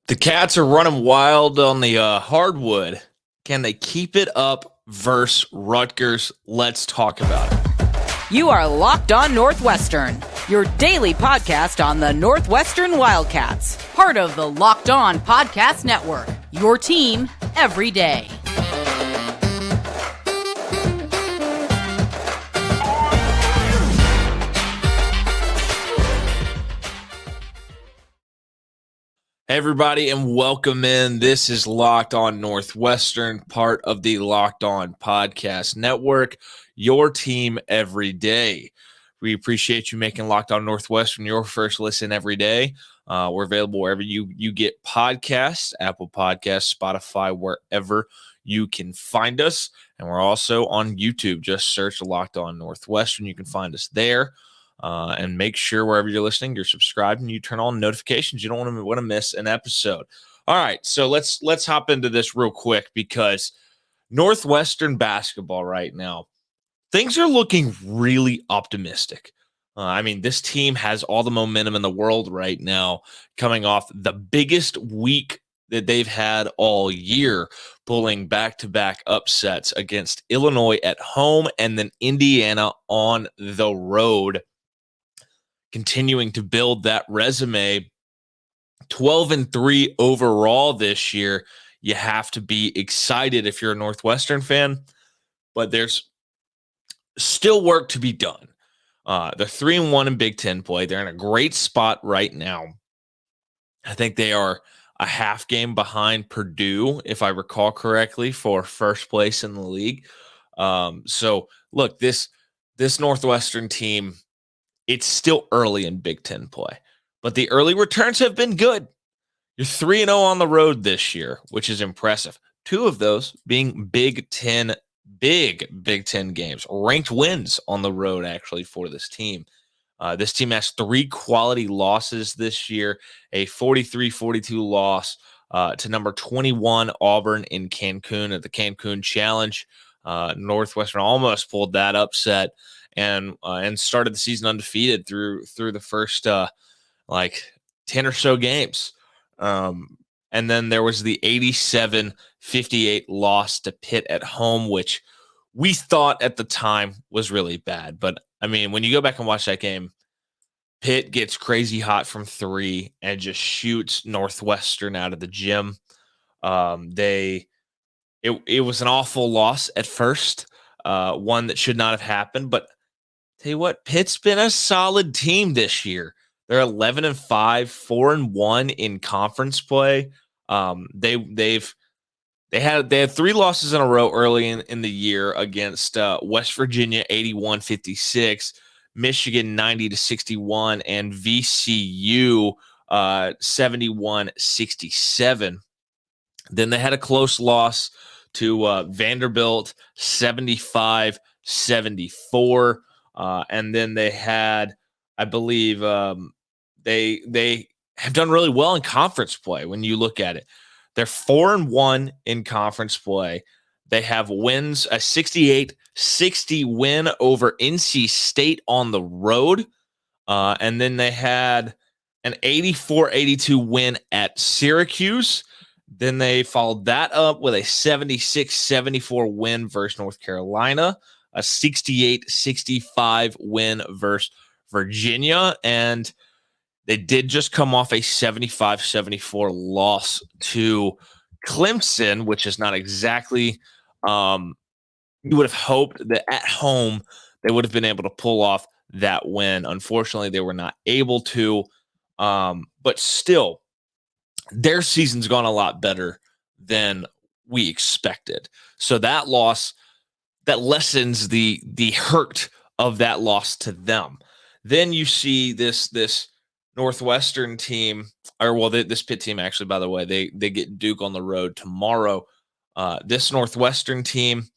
The Cats are running wild on the hardwood. Can they keep it up versus Rutgers? Let's talk about it. You are Locked On Northwestern, your daily podcast on the Northwestern Wildcats, part of the Locked On Podcast Network, your team every day. Hey everybody, and welcome in. This is Locked On Northwestern, part of the Locked On Podcast Network, your team every day. We appreciate you making Locked On Northwestern your first listen every day. We're available wherever you get podcasts, Apple Podcasts, Spotify, wherever you can find us. And we're also on YouTube. Just search Locked On Northwestern. You can find us there. And make sure wherever you're listening, you're subscribed and you turn on notifications. You don't want to miss an episode. All right, so let's hop into this real quick because Northwestern basketball right now, things are looking really optimistic. This team has all the momentum in the world right now, coming off the biggest week that they've had all year, pulling back-to-back upsets against Illinois at home and then Indiana on the road. Continuing to build that resume, 12-3 overall this year. You have to be excited if you're a Northwestern fan, but there's still work to be done. They're 3-1 in Big Ten play. They're in a great spot right now. I think they are a half game behind Purdue, if I recall correctly, for first place in the league. So look, this Northwestern team, it's still early in Big Ten play, but the early returns have been good. You're 3-0 on the road this year, which is impressive. Two of those being Big Ten games, ranked wins on the road, actually, for this team. This team has 3 quality losses this year, a 43-42 loss to number 21 Auburn in Cancun at the Cancun Challenge. Northwestern almost pulled that upset and started the season undefeated through the first 10 or so games. And then there was the 87-58 loss to Pitt at home, which we thought at the time was really bad. But, when you go back and watch that game, Pitt gets crazy hot from 3 and just shoots Northwestern out of the gym. It was an awful loss at first, one that should not have happened. But tell you what, Pitt's been a solid team this year. They're 11-5, 4-1 in conference play. They had 3 losses in a row early in the year against West Virginia 81-56, Michigan 90-61, and VCU 71-67. Then they had a close loss to Vanderbilt 75-74. And then they had, I believe, they have done really well in conference play when you look at it. They're 4-1 in conference play. They have wins, a 68-60 win over NC State on the road. And then they had an 84-82 win at Syracuse. Then they followed that up with a 76-74 win versus North Carolina, a 68-65 win versus Virginia, and they did just come off a 75-74 loss to Clemson, which is not exactly you would have hoped that at home they would have been able to pull off that win. Unfortunately, they were not able to, but still, their season's gone a lot better than we expected. So that loss, that lessens the hurt of that loss to them. Then you see this Northwestern team, this Pitt team, actually, by the way, they get Duke on the road tomorrow. This Northwestern team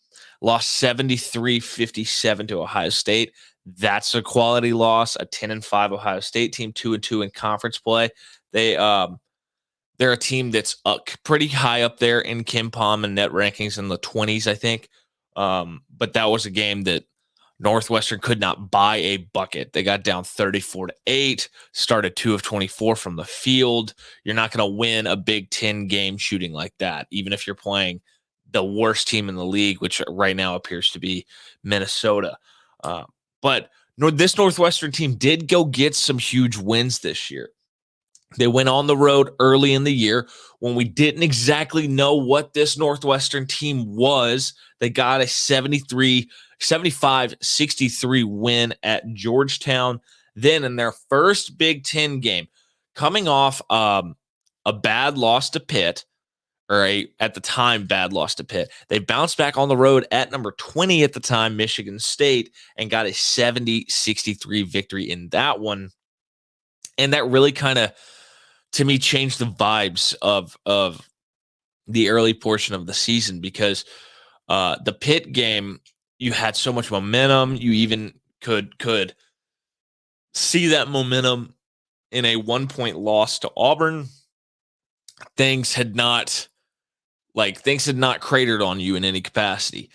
lost 73-57 to Ohio State. That's a quality loss. A 10-5 Ohio State team, 2-2 in conference play. They're a team that's pretty high up there in KenPom and net rankings in the 20s, I think. But that was a game that Northwestern could not buy a bucket. They got down 34-8, started 2 of 24 from the field. You're not going to win a Big Ten game shooting like that, even if you're playing the worst team in the league, which right now appears to be Minnesota. But this Northwestern team did go get some huge wins this year. They went on the road early in the year when we didn't exactly know what this Northwestern team was. They got a 75-63 win at Georgetown. Then in their first Big Ten game, coming off a bad loss to Pitt, or at the time, bad loss to Pitt. They bounced back on the road at number 20 at the time, Michigan State, and got a 70-63 victory in that one. And that really kind of, to me, changed the vibes of the early portion of the season, because the Pitt game, you had so much momentum. You even could see that momentum in a 1-point loss to Auburn. Things had not cratered on you in any capacity.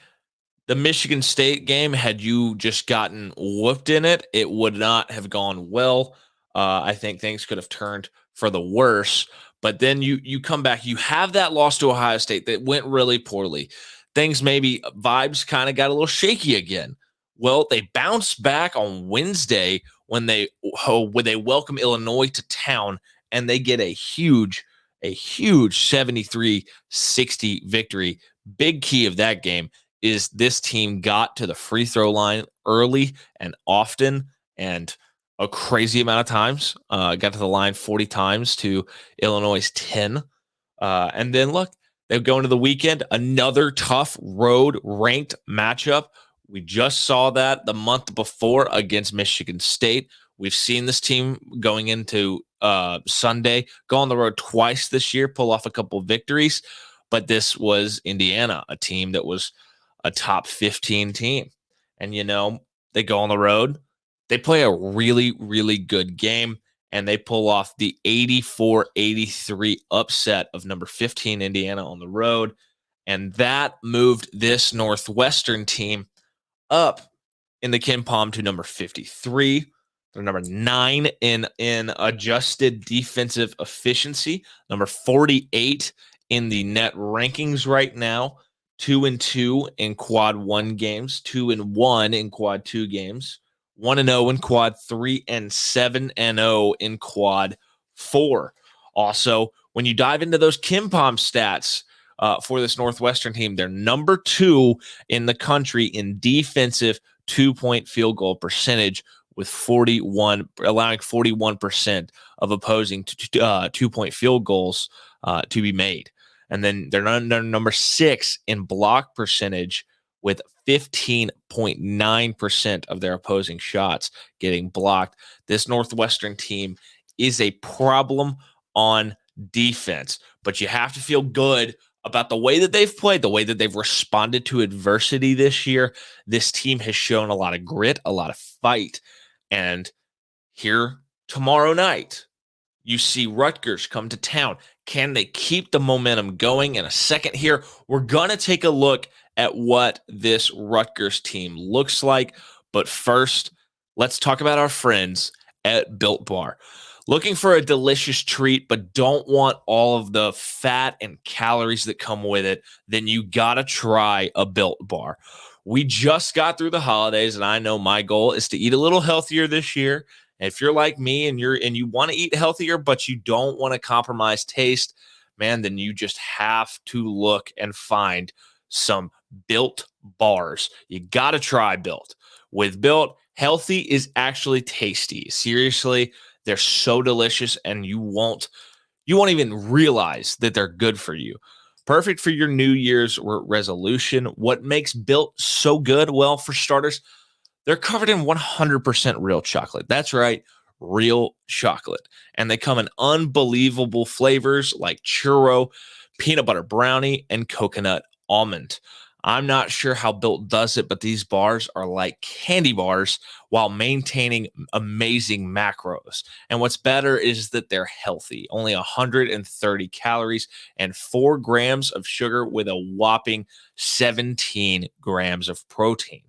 The Michigan State game, had you just gotten whooped in it, it would not have gone well. I think things could have turned for the worse. But then you come back, you have that loss to Ohio State that went really poorly. Vibes kind of got a little shaky again. Well, they bounced back on Wednesday when they welcome Illinois to town, and they get a huge 73-60 victory. Big key of that game is this team got to the free throw line early and often, and a crazy amount of times. Got to the line 40 times to Illinois' 10. And then look, they go into the weekend, another tough road ranked matchup. We just saw that the month before against Michigan State. We've seen this team going into Sunday go on the road twice this year, pull off a couple of victories. But this was Indiana, a team that was a top 15 team. And, they go on the road. They play a really, really good game, and they pull off the 84-83 upset of number 15 Indiana on the road. And that moved this Northwestern team up in the KenPom to number 53. They're number 9 in adjusted defensive efficiency, number 48 in the net rankings right now, 2-2 in quad 1 games, 2-1 in quad 2 games, 1-0 in quad 3, and 7-0 in quad 4. Also, when you dive into those KenPom stats for this Northwestern team, they're number 2 in the country in defensive 2-point field goal percentage, with allowing 41% of opposing 2-point field goals to be made. And then they're number 6 in block percentage, with 15.9% of their opposing shots getting blocked. This Northwestern team is a problem on defense, but you have to feel good about the way that they've played, the way that they've responded to adversity this year. This team has shown a lot of grit, a lot of fight. And here tomorrow night, you see Rutgers come to town. Can they keep the momentum going? In a second here, we're going to take a look at what this Rutgers team looks like. But first, let's talk about our friends at Built Bar. Looking for a delicious treat, but don't want all of the fat and calories that come with it, then you got to try a Built Bar. We just got through the holidays, and I know my goal is to eat a little healthier this year. If you're like me and you want to eat healthier, but you don't want to compromise taste, man, then you just have to look and find some Built Bars. You got to try Built. With Built, healthy is actually tasty. Seriously, they're so delicious, and you won't even realize that they're good for you. Perfect for your New Year's resolution. What makes Built so good? Well, for starters, they're covered in 100% real chocolate. That's right, real chocolate. And they come in unbelievable flavors like churro, peanut butter brownie, and coconut almond. I'm not sure how Built does it, but these bars are like candy bars while maintaining amazing macros. And what's better is that they're healthy, only 130 calories and 4 grams of sugar with a whopping 17 grams of protein.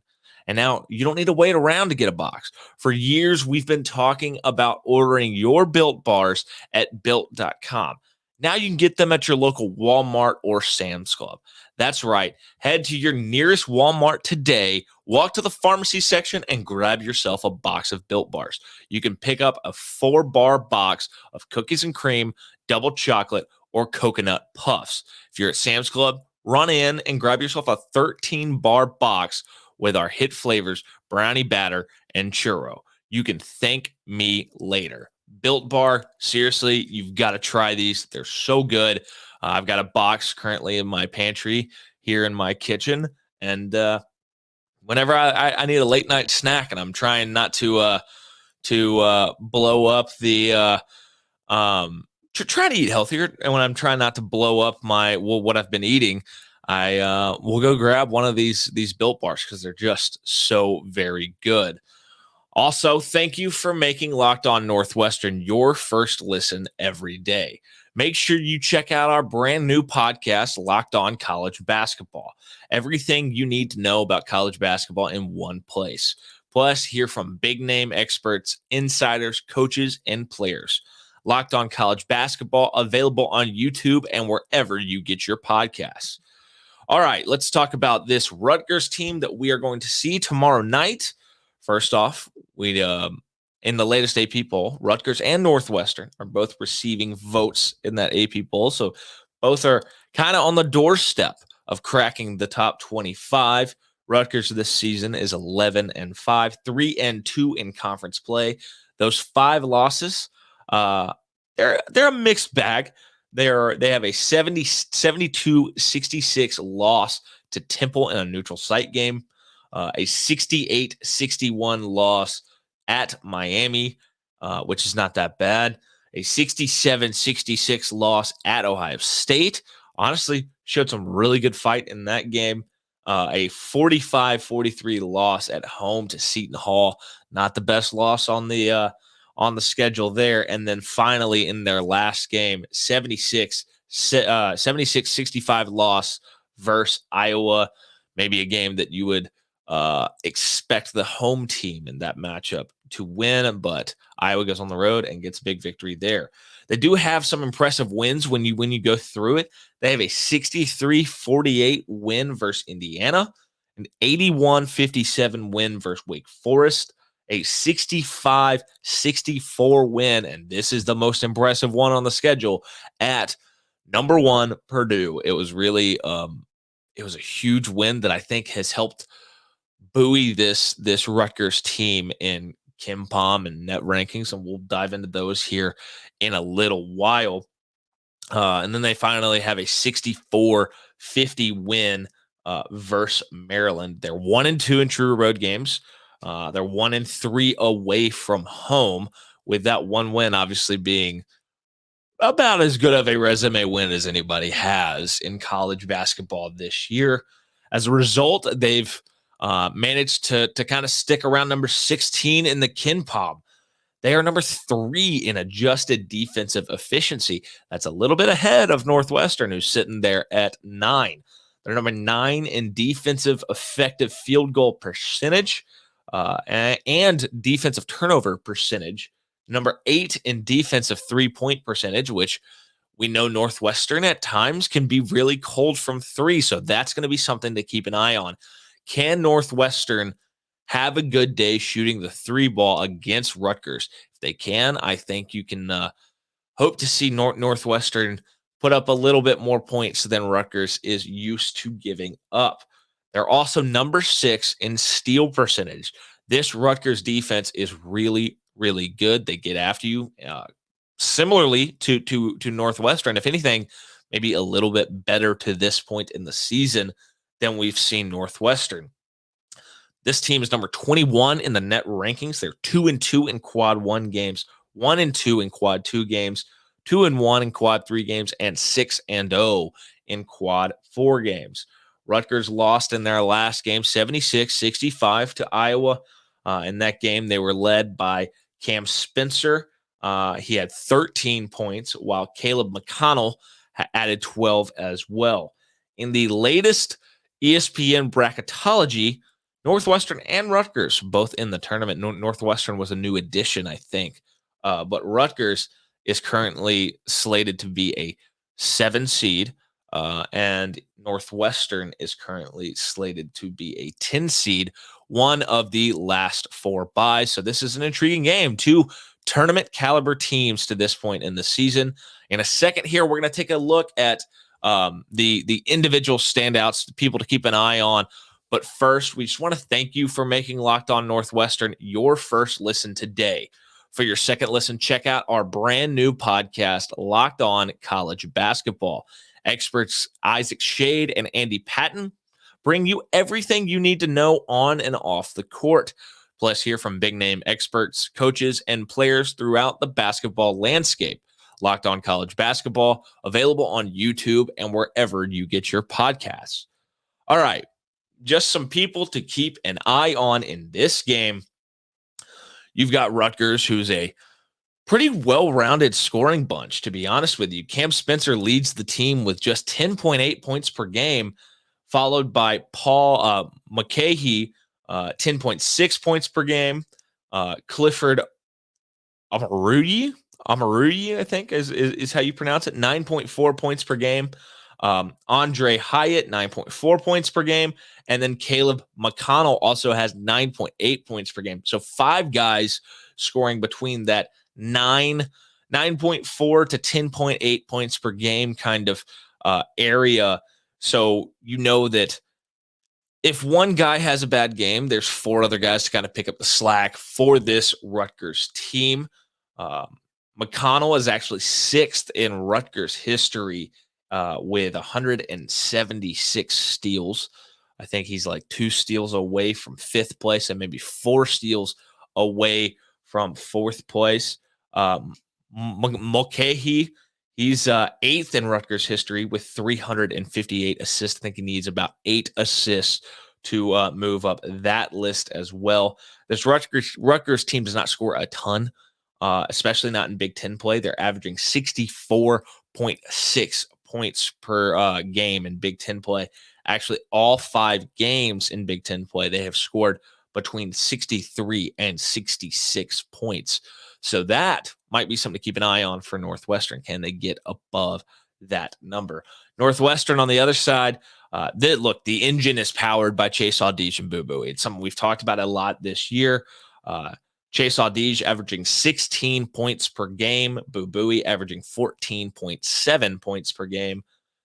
And now you don't need to wait around to get a box. For years, we've been talking about ordering your Built bars at built.com. Now you can get them at your local Walmart or Sam's Club. That's right. Head to your nearest Walmart today, walk to the pharmacy section, and grab yourself a box of Built bars. You can pick up a 4-bar box of cookies and cream, double chocolate, or coconut puffs. If you're at Sam's Club, run in and grab yourself a 13-bar box with our hit flavors, brownie batter, and churro. You can thank me later. Built Bar, seriously, you've got to try these. They're so good. I've got a box currently in my pantry here in my kitchen, and whenever I need a late night snack, and I'm trying not to blow up the try to eat healthier, and when I'm trying not to blow up what I've been eating, I will go grab one of these Built Bars because they're just so very good. Also, thank you for making Locked On Northwestern your first listen every day. Make sure you check out our brand new podcast, Locked On College Basketball. Everything you need to know about college basketball in one place. Plus, hear from big name experts, insiders, coaches, and players. Locked On College Basketball, available on YouTube and wherever you get your podcasts. All right, let's talk about this Rutgers team that we are going to see tomorrow night. First off, we in the latest AP poll, Rutgers and Northwestern are both receiving votes in that AP poll. So both are kind of on the doorstep of cracking the top 25. Rutgers this season is 11-5, 3-2 in conference play. Those 5 losses, they're a mixed bag. They have a 72-66 loss to Temple in a neutral site game, a 68-61 loss at Miami, which is not that bad, a 67-66 loss at Ohio State. Honestly, showed some really good fight in that game. A 45-43 loss at home to Seton Hall. Not the best loss on the schedule there. And then finally in their last game, 76-65 loss versus Iowa. Maybe a game that you would expect the home team in that matchup to win, but Iowa goes on the road and gets a big victory there. They do have some impressive wins when you go through it. They have a 63-48 win versus Indiana, an 81-57 win versus Wake Forest, a 65-64 win, and this is the most impressive one on the schedule, at number 1 Purdue. It was really it was a huge win that I think has helped buoy this Rutgers team in KenPom and net rankings, and we'll dive into those here in a little while. And then they finally have a 64-50 win versus Maryland. They're 1-2 in true road games. They're 1-3 away from home, with that one win obviously being about as good of a resume win as anybody has in college basketball this year. As a result, they've managed to kind of stick around number 16 in the KenPom. They are number 3 in adjusted defensive efficiency. That's a little bit ahead of Northwestern, who's sitting there at 9. They're number 9 in defensive effective field goal percentage and defensive turnover percentage. Number 8 in defensive three-point percentage, which we know Northwestern at times can be really cold from 3. So that's going to be something to keep an eye on. Can Northwestern have a good day shooting the 3 ball against Rutgers? If they can, I think you can hope to see Northwestern put up a little bit more points than Rutgers is used to giving up. They're also number 6 in steal percentage. This Rutgers defense is really, really good. They get after you similarly to Northwestern. If anything, maybe a little bit better to this point in the season than we've seen Northwestern. This team is number 21 in the net rankings. They're 2-2 in quad 1 games, 1-2 in quad 2 games, 2-1 in quad 3 games, and 6-0 in quad 4 games. Rutgers lost in their last game, 76-65 to Iowa. In that game, they were led by Cam Spencer. He had 13 points, while Caleb McConnell added 12 as well. In the latest ESPN bracketology, Northwestern and Rutgers both in the tournament. Northwestern was a new addition, I think, but Rutgers is currently slated to be a 7 seed, and Northwestern is currently slated to be a 10 seed, one of the last 4 byes. So this is an intriguing game. 2 tournament caliber teams to this point in the season. In a second here, we're going to take a look at the individual standouts, the people to keep an eye on. But first, we just want to thank you for making Locked On Northwestern your first listen today. For your second listen, check out our brand new podcast, Locked On College Basketball. Experts Isaac Shade and Andy Patton bring you everything you need to know on and off the court. Plus, hear from big name experts, coaches, and players throughout the basketball landscape. Locked On College Basketball, available on YouTube and wherever you get your podcasts. All right. Just some people to keep an eye on in this game. You've got Rutgers, who's a pretty well-rounded scoring bunch, to be honest with you. Cam Spencer leads the team with just 10.8 points per game, followed by Paul McCahey, 10.6 points per game. Clifford Amaruyi, I think is how you pronounce it, 9.4 points per game. Andre Hyatt, 9.4 points per game. And then Caleb McConnell also has 9.8 points per game. So 5 guys scoring between that 9.4 to 10.8 points per game kind of area. So you know that if one guy has a bad game, there's 4 other guys to kind of pick up the slack for this Rutgers team. McConnell is actually 6th in Rutgers history with 176 steals. I think he's like 2 steals away from 5th place and maybe 4 steals away from 4th place. Mulcahy, he's 8th in Rutgers history with 358 assists. I think he needs about 8 assists to move up that list as well. This Rutgers team does not score a ton, especially not in Big Ten play. They're averaging 64.6 points per game in Big Ten play. Actually, all 5 games in Big Ten play, they have scored between 63 and 66 points. So that might be something to keep an eye on for Northwestern. Can they get above that number? Northwestern on the other side, the engine is powered by Chase Audige and Boo Buie. It's something we've talked about a lot this year. Chase Audige averaging 16 points per game. Boo Buie averaging 14.7 points per game.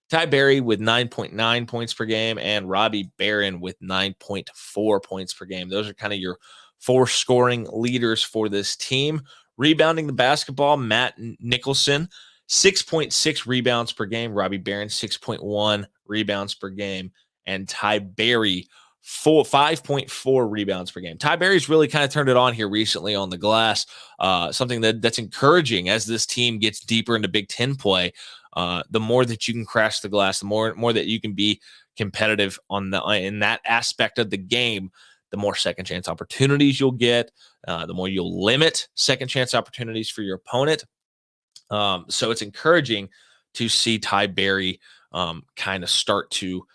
Ty Berry with 9.9 points per game, and Robbie Barron with 9.4 points per game. Those are kind of your 4 scoring leaders for this team. Rebounding the basketball, Matt Nicholson, 6.6 rebounds per game. Robbie Barron, 6.1 rebounds per game. And Ty Berry, 5.4 rebounds per game. Ty Berry's really kind of turned it on here recently on the glass, something that's encouraging as this team gets deeper into Big Ten play. The more that you can crash the glass, the more that you can be competitive in that aspect of the game, the more second chance opportunities you'll get, the more you'll limit second chance opportunities for your opponent. So it's encouraging to see Ty Berry kind of start to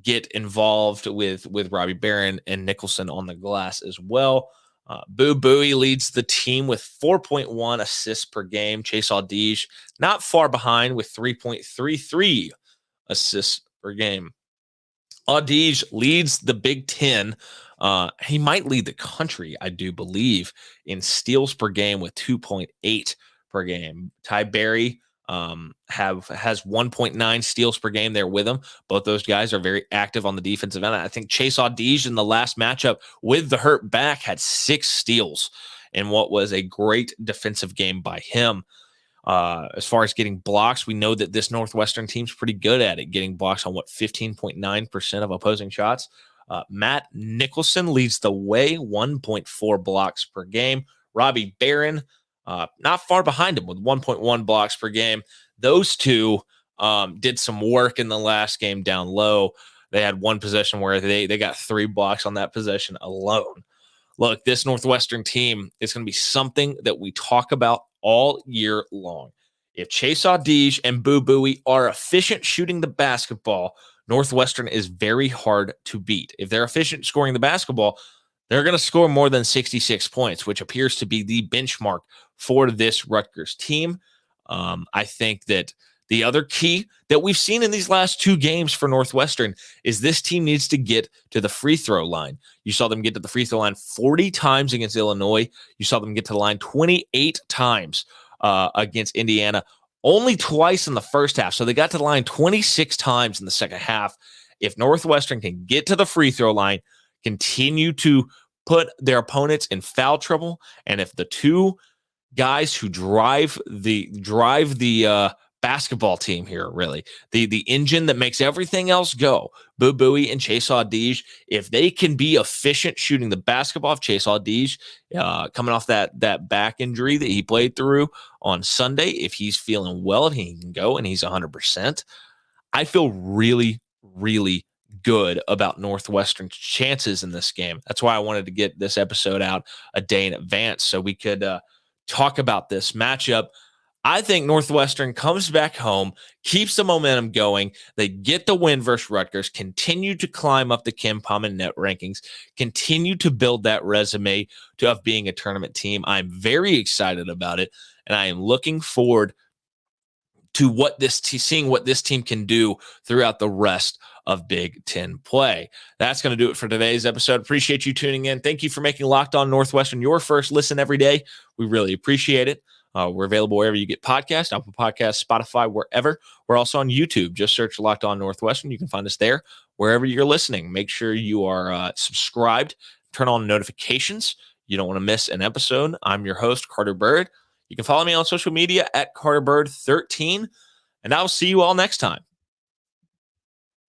get involved with Robbie Barron and Nicholson on the glass as well. Boo Buie leads the team with 4.1 assists per game. Chase Audige not far behind with 3.33 assists per game. Audige leads the Big Ten. He might lead the country, I do believe, in steals per game with 2.8 per game. Ty Berry has 1.9 steals per game there with him. Both those guys are very active on the defensive end. I think Chase Audige in the last matchup with the hurt back had 6 steals in what was a great defensive game by him. As far as getting blocks, we know that this Northwestern team's pretty good at it, getting blocks on 15.9% of opposing shots. Matt Nicholson leads the way, 1.4 blocks per game. Robbie Barron, not far behind him with 1.1 blocks per game. Those two did some work in the last game down low. They had one possession where they got 3 blocks on that possession alone. Look, this Northwestern team is going to be something that we talk about all year long. If Chase Audige and Boo Buie are efficient shooting the basketball, Northwestern is very hard to beat. If they're efficient scoring the basketball, they're going to score more than 66 points, which appears to be the benchmark for this Rutgers team. I think that the other key that we've seen in these last two games for Northwestern is this team needs to get to the free throw line. You saw them get to the free throw line 40 times against Illinois. You saw them get to the line 28 times against Indiana, only twice in the first half. So they got to the line 26 times in the second half. If Northwestern can get to the free throw line, continue to put their opponents in foul trouble, and if the two guys who drive the basketball team here, really the engine that makes everything else go, Boo Buie and Chase Audige, if they can be efficient shooting the basketball, if Chase Audige coming off that back injury that he played through on Sunday, if he's feeling well, if he can go and he's 100%, I feel really, really good about Northwestern's chances in this game. That's why I wanted to get this episode out a day in advance so we could talk about this matchup. I think Northwestern comes back home, keeps the momentum going. They get the win versus Rutgers, continue to climb up the KenPom and net rankings, continue to build that resume of being a tournament team. I'm very excited about it, and I am looking forward to seeing what this team can do throughout the rest of Big Ten play. That's going to do it for today's episode. Appreciate you tuning in. Thank you for making Locked On Northwestern your first listen every day. We really appreciate it. We're available wherever you get podcasts, Apple Podcasts, Spotify, wherever. We're also on YouTube. Just search Locked On Northwestern. You can find us there wherever you're listening. Make sure you are subscribed. Turn on notifications. You don't want to miss an episode. I'm your host, Carter Bird. You can follow me on social media at CarterBird13, and I'll see you all next time.